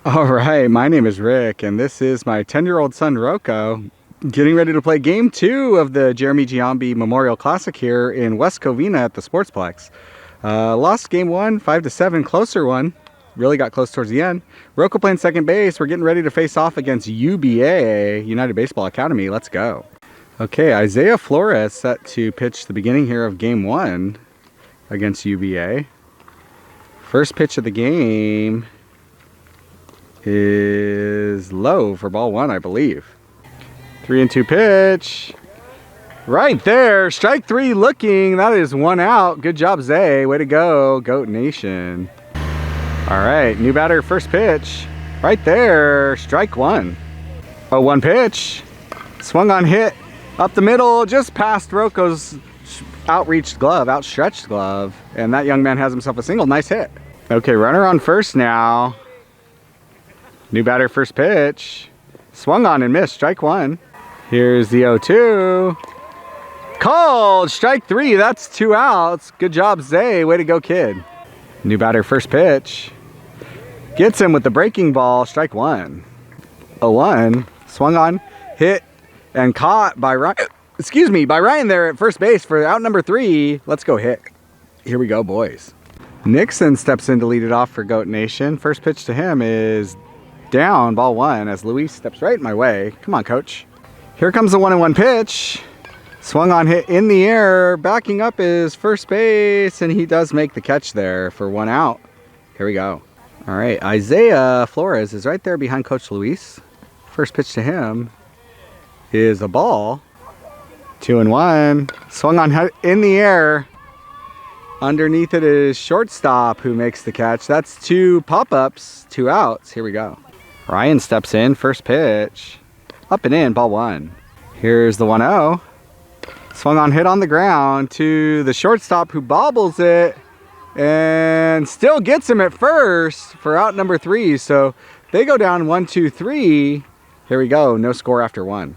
All right, my name is Rick, and this is my 10-year-old son, Rocco, getting ready to play game 2 of the Giambi Memorial Classic here in West Covina at the Sportsplex. Lost game 1, 5-7, closer one. Really got close towards the end. Rocco playing second base. We're getting ready to face off against UBA, United Baseball Academy. Let's go. Okay, Isaiah Flores set to pitch the beginning here of game 1 against UBA. First pitch of the game is low for ball 1, I believe. 3-2 pitch. Right there, strike 3 looking. That is 1 out. Good job, Zay. Way to go, Goat Nation. All right, new batter, first pitch. Right there, strike 1. 0-1 pitch. Swung on, hit up the middle, just past Rocco's outstretched glove. And that young man has himself a single. Nice hit. Okay, runner on first now. New batter, first pitch. Swung on and missed, strike 1. Here's the 0-2. Called, strike 3, that's 2 outs. Good job, Zay, way to go, kid. New batter, first pitch. Gets him with the breaking ball, strike 1. 0-1, swung on, hit, and caught by Ryan there at first base for out number 3. Let's go hit. Here we go, boys. Nixon steps in to lead it off for Goat Nation. First pitch to him is down, ball 1, as Luis steps right my way. Come on, coach. Here comes the 1-1 pitch. Swung on, hit in the air, backing up is first base, and he does make the catch there for 1 out. Here we go. All right, Isaiah Flores is right there behind Coach Luis. First pitch to him is a ball. 2-1. Swung on in the air. Underneath it is shortstop who makes the catch. That's 2 pop-ups, 2 outs. Here we go. Ryan steps in, first pitch. Up and in, ball 1. Here's the 1-0. Swung on, hit on the ground to the shortstop who bobbles it and still gets him at first for out number 3. So they go down 1-2-3. Here we go, no score after 1.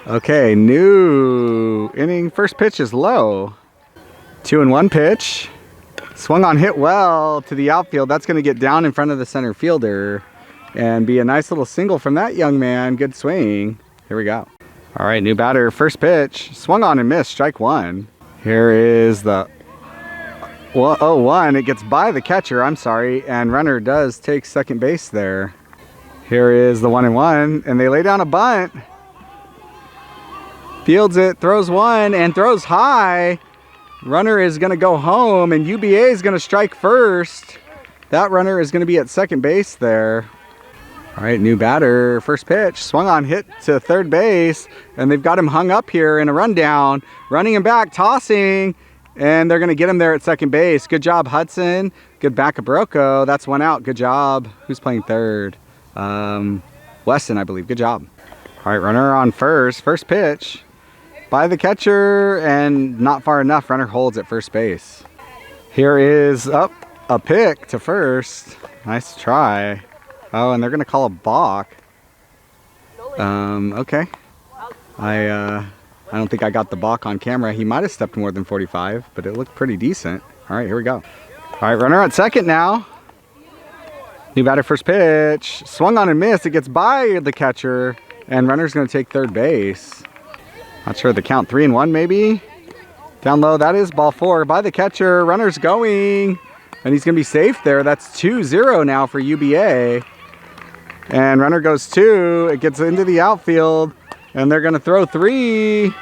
Okay, new inning. First pitch is low. 2-1 pitch. Swung on, hit well to the outfield. That's going to get down in front of the center fielder and be a nice little single from that young man. Good swing. Here we go. All right, new batter, first pitch. Swung on and missed, strike 1. Here is the 0-1. It gets by the catcher, I'm sorry, and runner does take second base there. Here is the 1-1, and they lay down a bunt. Fields it, throws 1, and throws high. Runner is going to go home, and UBA is going to strike first. That runner is going to be at second base there. All right, new batter, first pitch. Swung on, hit to third base, and they've got him hung up here in a rundown. Running him back, tossing, and they're going to get him there at second base. Good job, Hudson. Good backup, Rocco. That's 1 out. Good job. Who's playing third? Weston, I believe. Good job. All right, runner on first. First pitch by the catcher, and not far enough. Runner holds at first base. Here is up a pick to first. Nice try. Oh, and they're gonna call a balk. Okay. I don't think I got the balk on camera. He might have stepped more than 45, but it looked pretty decent. All right, here we go. All right, runner at second now. New batter, first pitch. Swung on and missed. It gets by the catcher, and runner's gonna take third base. Not sure the count, 3-1 maybe. Down low, that is ball 4 by the catcher. Runner's going, and he's gonna be safe there. That's 2-0 now for UBA. And runner goes 2, it gets into the outfield, and they're gonna throw 3.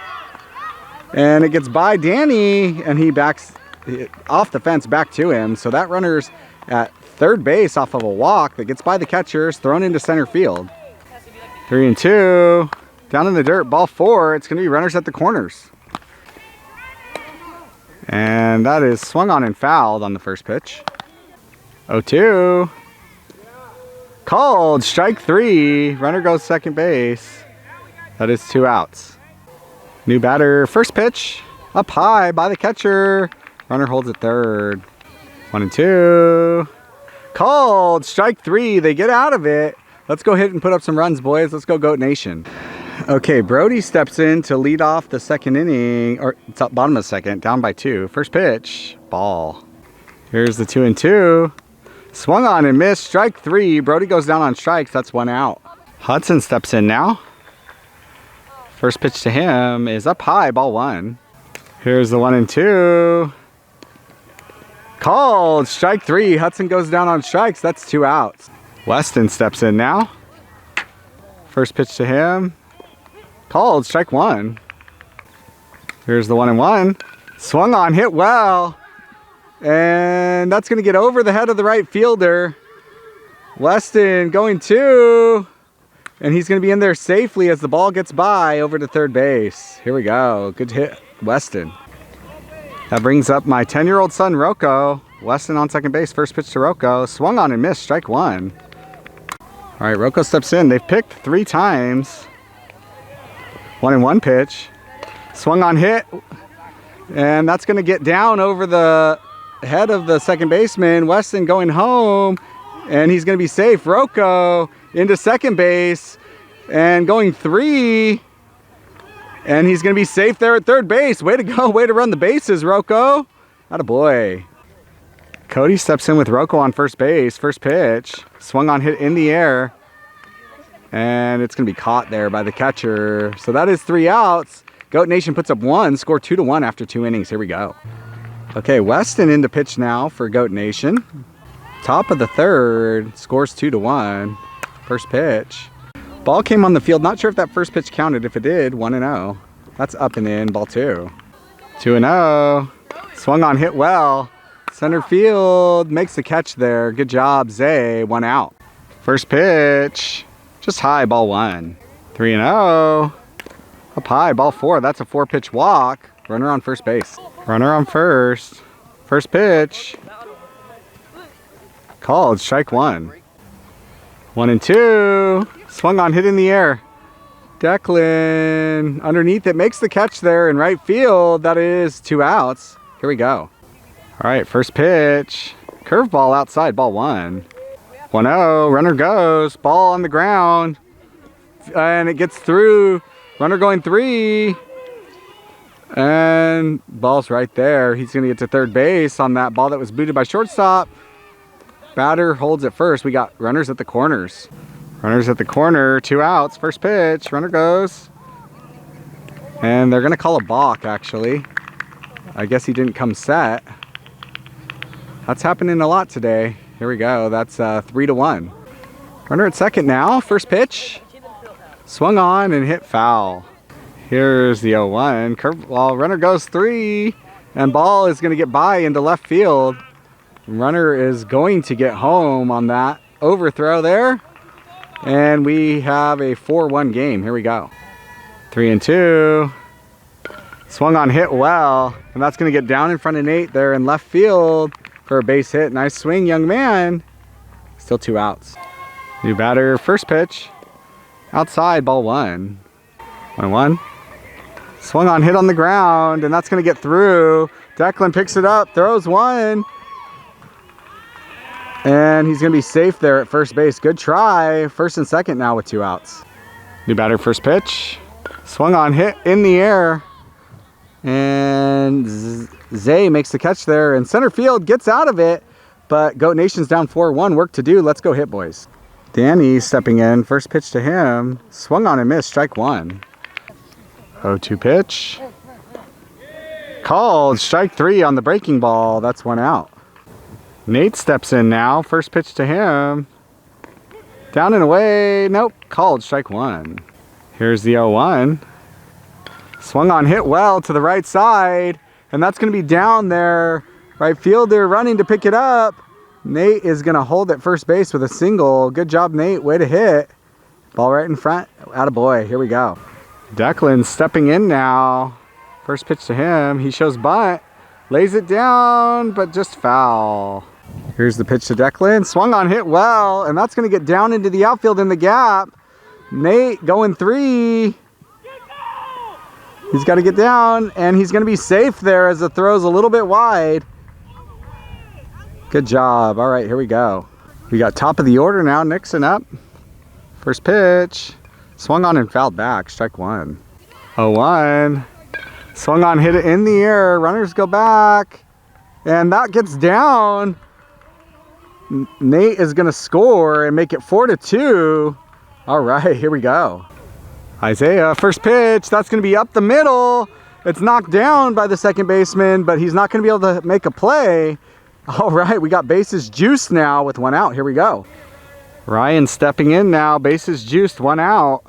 And it gets by Danny, and he backs off the fence back to him. So that runner's at third base off of a walk that gets by the catchers, thrown into center field. 3-2, down in the dirt, ball 4. It's gonna be runners at the corners. And that is swung on and fouled on the first pitch. 0-2. Called, strike 3. Runner goes second base. That is 2 outs. New batter, first pitch. Up high by the catcher. Runner holds at third. 1-2. Called, strike 3. They get out of it. Let's go hit and put up some runs, boys. Let's go, Goat Nation. Okay, Brody steps in to lead off the second inning, or top bottom of the second, down by 2. First pitch, ball. Here's the 2-2. Swung on and missed. Strike 3. Brody goes down on strikes. That's 1 out. Hudson steps in now. First pitch to him is up high, ball 1. Here's the 1-2. Called. Strike 3. Hudson goes down on strikes. That's 2 outs. Weston steps in now. First pitch to him. Called. Strike 1. Here's the 1-1. Swung on, hit well. And that's going to get over the head of the right fielder. Weston going 2. And he's going to be in there safely as the ball gets by over to third base. Here we go. Good hit, Weston. That brings up my 10-year-old son, Rocco. Weston on second base. First pitch to Rocco. Swung on and missed. Strike 1. All right, Rocco steps in. They've picked 3 times. 1-1 pitch. Swung on, hit. And that's going to get down over the head of the second baseman. Weston going home. And he's going to be safe. Rocco into second base. And going 3. And he's going to be safe there at third base. Way to go. Way to run the bases, Rocco. Attaboy. Cody steps in with Rocco on first base. First pitch. Swung on, hit in the air. And it's going to be caught there by the catcher. So that is 3 outs. Goat Nation puts up 1. Score 2-1 after 2 innings. Here we go. Okay, Weston into pitch now for Goat Nation. Top of the 3rd. Scores 2-1. First pitch. Ball came on the field. Not sure if that first pitch counted. If it did, 1-0. That's up and in. Ball 2. 2-0. Swung on, hit well. Center field makes the catch there. Good job, Zay. 1 out. First pitch. Just high, ball 1. 3-0. Up high, ball 4. That's a 4-pitch walk. Runner on first base. Runner on first. First pitch. Called. Strike 1. 1-2. Swung on, hit in the air. Declan underneath it makes the catch there in right field. That is 2 outs. Here we go. All right, first pitch. Curveball outside, ball 1. 1-0. Runner goes. Ball on the ground. And it gets through. Runner going 3. And ball's right there. He's going to get to third base on that ball that was booted by shortstop. Batter holds at first. We got runners at the corners. Runners at the corner. 2 outs. First pitch. Runner goes. And they're going to call a balk, actually. I guess he didn't come set. That's happening a lot today. Here we go. That's 3-1. Runner at second now. First pitch. Swung on and hit foul. Here's the 0-1. Curveball. Runner goes 3. And ball is going to get by into left field. Runner is going to get home on that overthrow there. And we have a 4-1 game. Here we go. 3-2. Swung on, hit well. And that's going to get down in front of Nate there in left field for a base hit. Nice swing, young man. Still 2 outs. New batter, first pitch. Outside, ball 1. 1-1. Swung on, hit on the ground. And that's going to get through. Declan picks it up, throws 1. And he's going to be safe there at first base. Good try. First and second now with 2 outs. New batter, first pitch. Swung on, hit in the air. And Zay makes the catch there. And center field gets out of it. But Goat Nation's down 4-1. Work to do. Let's go hit, boys. Danny stepping in. First pitch to him. Swung on and missed. Strike 1. 0-2 pitch. Called. Strike 3 on the breaking ball. That's 1 out. Nate steps in now. First pitch to him. Down and away. Nope. Called. Strike 1. Here's the 0-1. Swung on, hit well to the right side. And that's going to be down there. Right fielder running to pick it up. Nate is going to hold at first base with a single. Good job, Nate. Way to hit. Ball right in front. Attaboy. Here we go. Declan stepping in now. First pitch to him. He shows bunt. Lays it down, but just foul. Here's the pitch to Declan. Swung on, hit well. And that's going to get down into the outfield in the gap. Nate going 3. He's got to get down, and he's going to be safe there as the throw's a little bit wide. Good job. All right, here we go. We got top of the order now. Nixon up. First pitch. Swung on and fouled back. Strike 1. 0-1. Swung on, hit it in the air. Runners go back. And that gets down. Nate is going to score and make it 4-2. All right, here we go. Isaiah, first pitch. That's going to be up the middle. It's knocked down by the second baseman, but he's not going to be able to make a play. All right, we got bases juiced now with 1 out. Here we go. Ryan stepping in now. Bases juiced, 1 out.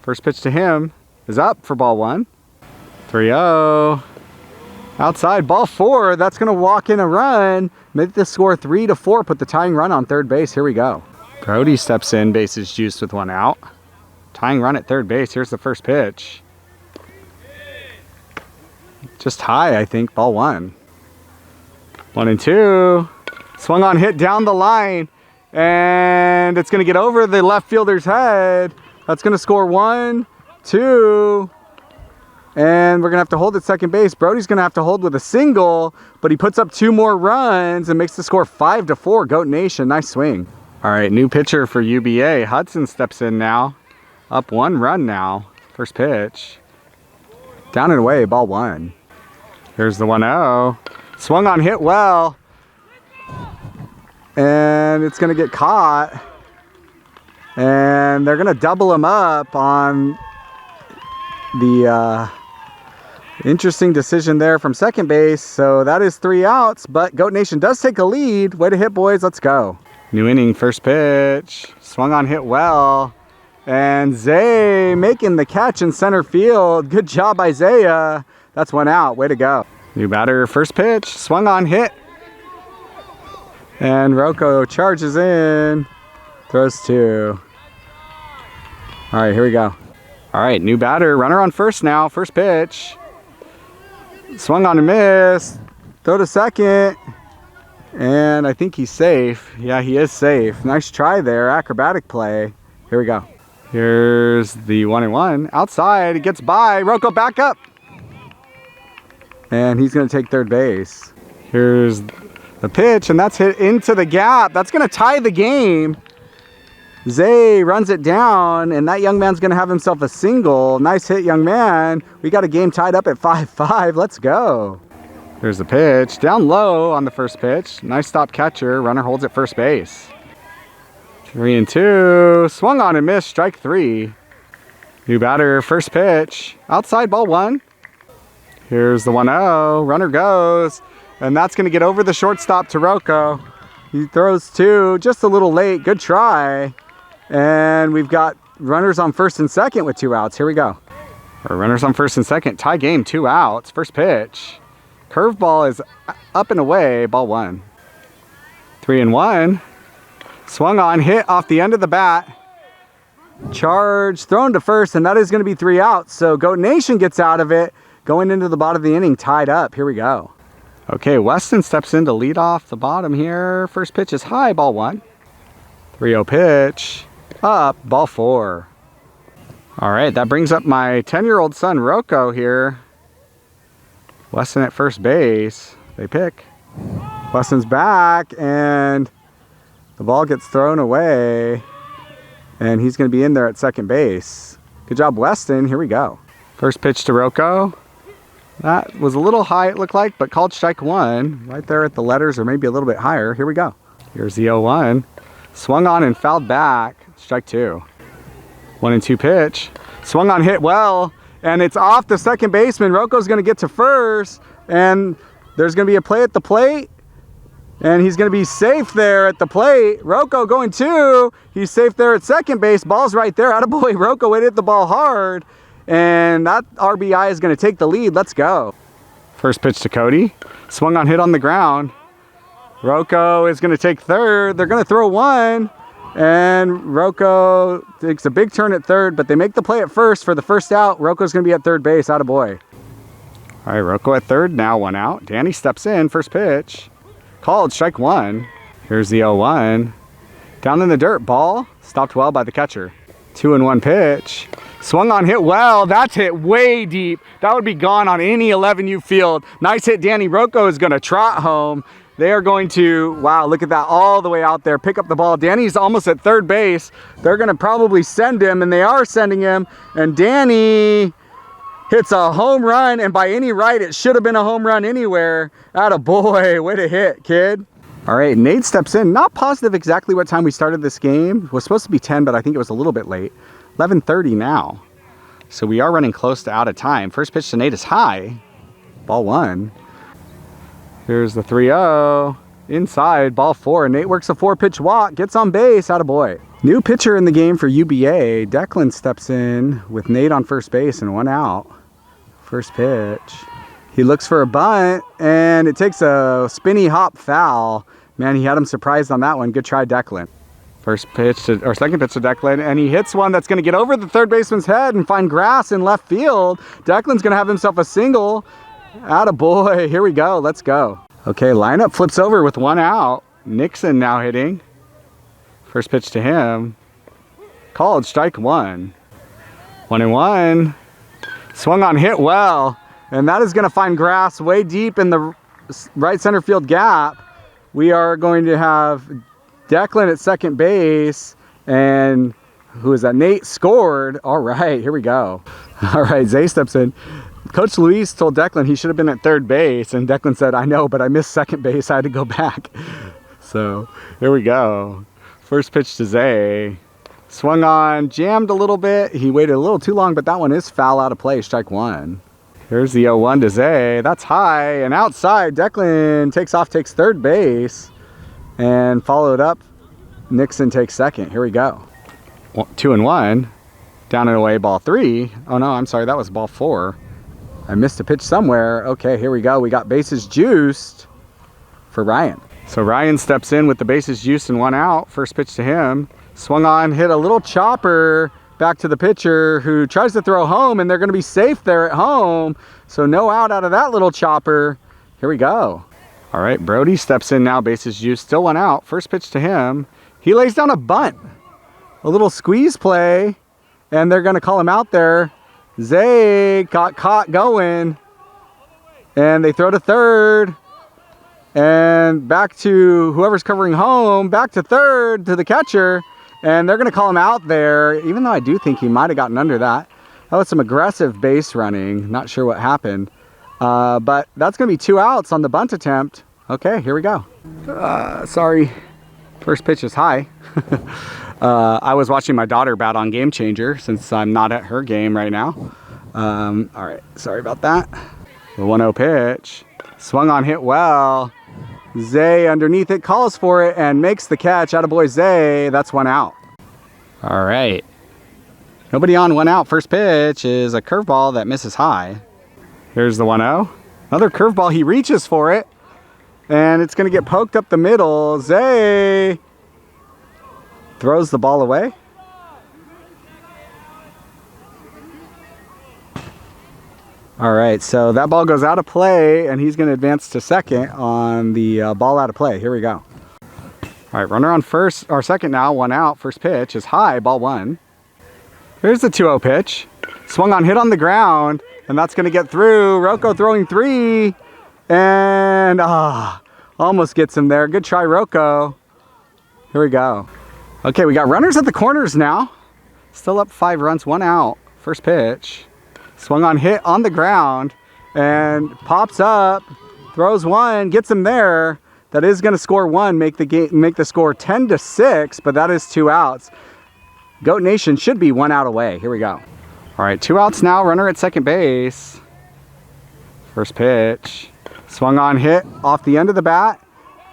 First pitch to him is up for ball 1. 3-0. Outside, ball 4. That's going to walk in a run. Make the score 3-4. Put the tying run on third base. Here we go. Brody steps in. Bases juiced with 1 out. Tying run at third base. Here's the first pitch. Just high, I think. Ball 1. 1-2. Swung on, hit down the line. And it's going to get over the left fielder's head. That's going to score 1, 2. And we're going to have to hold at second base. Brody's going to have to hold with a single, but he puts up 2 more runs and makes the score 5-4. Goat Nation, nice swing. All right, new pitcher for UBA. Hudson steps in now. Up 1 run now. First pitch. Down and away, ball 1. Here's the 1-0. Swung on, hit well. And it's going to get caught. And they're going to double him up on the interesting decision there from second base. So that is 3 outs, but Goat Nation does take a lead. Way to hit, boys. Let's go. New inning, first pitch. Swung on, hit well. And Zay making the catch in center field. Good job, Isaiah. That's 1 out. Way to go. New batter, first pitch. Swung on, hit. And Rocco charges in. Throws 2. All right, here we go. All right, new batter. Runner on first now. First pitch. Swung on and missed. Throw to second. And I think he's safe. Yeah, he is safe. Nice try there. Acrobatic play. Here we go. Here's the 1-1. Outside. It gets by. Rocco back up. And he's going to take third base. Here's the pitch, and that's hit into the gap. That's going to tie the game. Zay runs it down, and that young man's going to have himself a single. Nice hit, young man. We got a game tied up at 5-5. Let's go. There's the pitch. Down low on the first pitch. Nice stop catcher. Runner holds at first base. 3-2. Swung on and missed. Strike 3. New batter, first pitch. Outside, ball 1. Here's the 1-0. Runner goes. And that's going to get over the shortstop to Rocco. He throws 2. Just a little late. Good try. And we've got runners on first and second with 2 outs. Here we go. Our runners on first and second. Tie game, 2 outs. First pitch. Curveball is up and away. Ball 1. 3-1. Swung on, hit off the end of the bat. Charge, thrown to first, and that is going to be 3 outs. So Goat Nation gets out of it. Going into the bottom of the inning, tied up. Here we go. Okay, Weston steps in to lead off the bottom here. First pitch is high, ball 1. 3-0 pitch. Up, ball 4. All right, that brings up my 10-year-old son, Rocco, here. Weston at first base. They pick. Weston's back, and the ball gets thrown away. And he's going to be in there at second base. Good job, Weston. Here we go. First pitch to Rocco. That was a little high, it looked like, but called strike 1. Right there at the letters, or maybe a little bit higher. Here we go. Here's the 0-1. Swung on and fouled back. Strike 2. 1-2 pitch. Swung on, hit well, and it's off the second baseman. Rocco's going to get to first, and there's going to be a play at the plate, and he's going to be safe there at the plate. Rocco going 2. He's safe there at second base. Ball's right there. Attaboy, Rocco hit the ball hard, and that RBI is going to take the lead. Let's go. First pitch to Cody. Swung on, hit on the ground. Rocco is going to take third. They're going to throw 1. And Rocco takes a big turn at third, but they make the play at first for the first out. Rocco's going to be at third base. Attaboy. All right, Rocco at third, now 1 out. Danny steps in, first pitch. Called, strike 1. Here's the 0-1. Down in the dirt, ball. Stopped well by the catcher. 2-1 pitch. Swung on, hit well. That's hit way deep. That would be gone on any 11U field. Nice hit, Danny. Rocco is going to trot home. They are going to, wow, look at that, all the way out there. Pick up the ball. Danny's almost at third base. They're going to probably send him, and they are sending him. And Danny hits a home run, and by any right, it should have been a home run anywhere. Attaboy, way to hit, kid. All right, Nate steps in. Not positive exactly what time we started this game. It was supposed to be 10, but I think it was a little bit late. 11:30 now. So we are running close to out of time. First pitch to Nate is high. Ball 1. Here's the 3-0. Inside, ball 4. Nate works a 4-pitch walk, gets on base, attaboy. New pitcher in the game for UBA. Declan steps in with Nate on first base and 1 out. First pitch. He looks for a bunt, and it takes a spinny hop foul. Man, he had him surprised on that one. Good try, Declan. Second pitch to Declan, and he hits one that's going to get over the third baseman's head and find grass in left field. Declan's going to have himself a single. Attaboy. Here we go. Let's go. Okay, lineup flips over with 1 out. Nixon now hitting. First pitch to him. Called strike 1. 1-1. Swung on, hit well. And that is going to find grass way deep in the right center field gap. We are going to have Declan at second base. And who is that? Nate scored. All right, here we go. All right, Zay steps in. Coach Luis told Declan he should have been at third base. And Declan said, I know, but I missed second base. I had to go back. So here we go. First pitch to Zay. Swung on, jammed a little bit. He waited a little too long, but that one is foul out of play. Strike 1. Here's the 0-1 to Zay. That's high and outside. Declan takes off, takes third base, and followed up. Nixon takes second. Here we go. 2-1. Down and away, ball 3. Oh no, I'm sorry, that was ball 4. I missed a pitch somewhere. Okay, here we go. We got bases juiced for Ryan. So Ryan steps in with the bases juiced and 1 out. First pitch to him. Swung on, hit a little chopper back to the pitcher who tries to throw home, and they're going to be safe there at home. So no out of that little chopper. Here we go. All right, Brody steps in now, bases juiced, still 1 out. First pitch to him. He lays down a bunt. A little squeeze play, and they're going to call him out there. Zay got caught going, and they throw to third. And back to whoever's covering home, back to third to the catcher. And they're going to call him out there, even though I do think he might have gotten under that. That was some aggressive base running. Not sure what happened. But that's going to be 2 outs on the bunt attempt. Okay, here we go. Sorry. First pitch is high. I was watching my daughter bat on Game Changer since I'm not at her game right now. All right, sorry about that. The 1-0 pitch. Swung on, hit well. Zay underneath it, calls for it, and makes the catch. Attaboy Zay. That's 1 out. All right. Nobody on, 1 out. First pitch is a curveball that misses high. Here's the 1-0. Another curveball. He reaches for it, and it's going to get poked up the middle. Zay throws the ball away. All right, so that ball goes out of play, and he's going to advance to second on the ball out of play. Here we go. All right, runner on first or second now, 1 out. First pitch is high, ball 1. Here's the 2-0 pitch. Swung on, hit on the ground, and that's going to get through. Rocco throwing 3, and almost gets him there. Good try, Rocco. Here we go. Okay, we got runners at the corners now. Still up 5 runs, 1 out. First pitch. Swung on, hit on the ground, and pops up, throws 1, gets him there. That is going to score 1, make the score 10-6, but that is 2 outs. Goat Nation should be 1 out away. Here we go. All right, 2 outs now, runner at second base. First pitch. Swung on, hit off the end of the bat.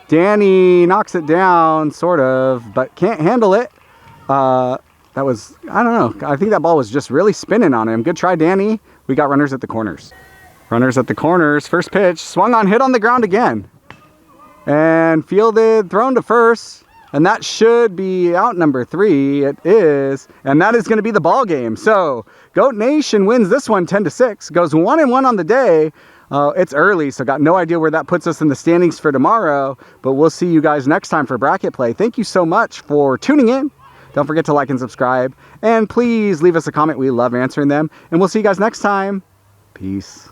Danny knocks it down, sort of, but can't handle it. That was, I don't know, I think that ball was just really spinning on him. Good try, Danny. We got runners at the corners. Runners at the corners. First pitch, swung on, hit on the ground again. And fielded, thrown to first. And that should be out number 3. It is. And that is going to be the ball game. So, Goat Nation wins this one 10-6. Goes 1-1 on the day. It's early, so got no idea where that puts us in the standings for tomorrow. But we'll see you guys next time for bracket play. Thank you so much for tuning in. Don't forget to like and subscribe. And please leave us a comment. We love answering them. And we'll see you guys next time. Peace.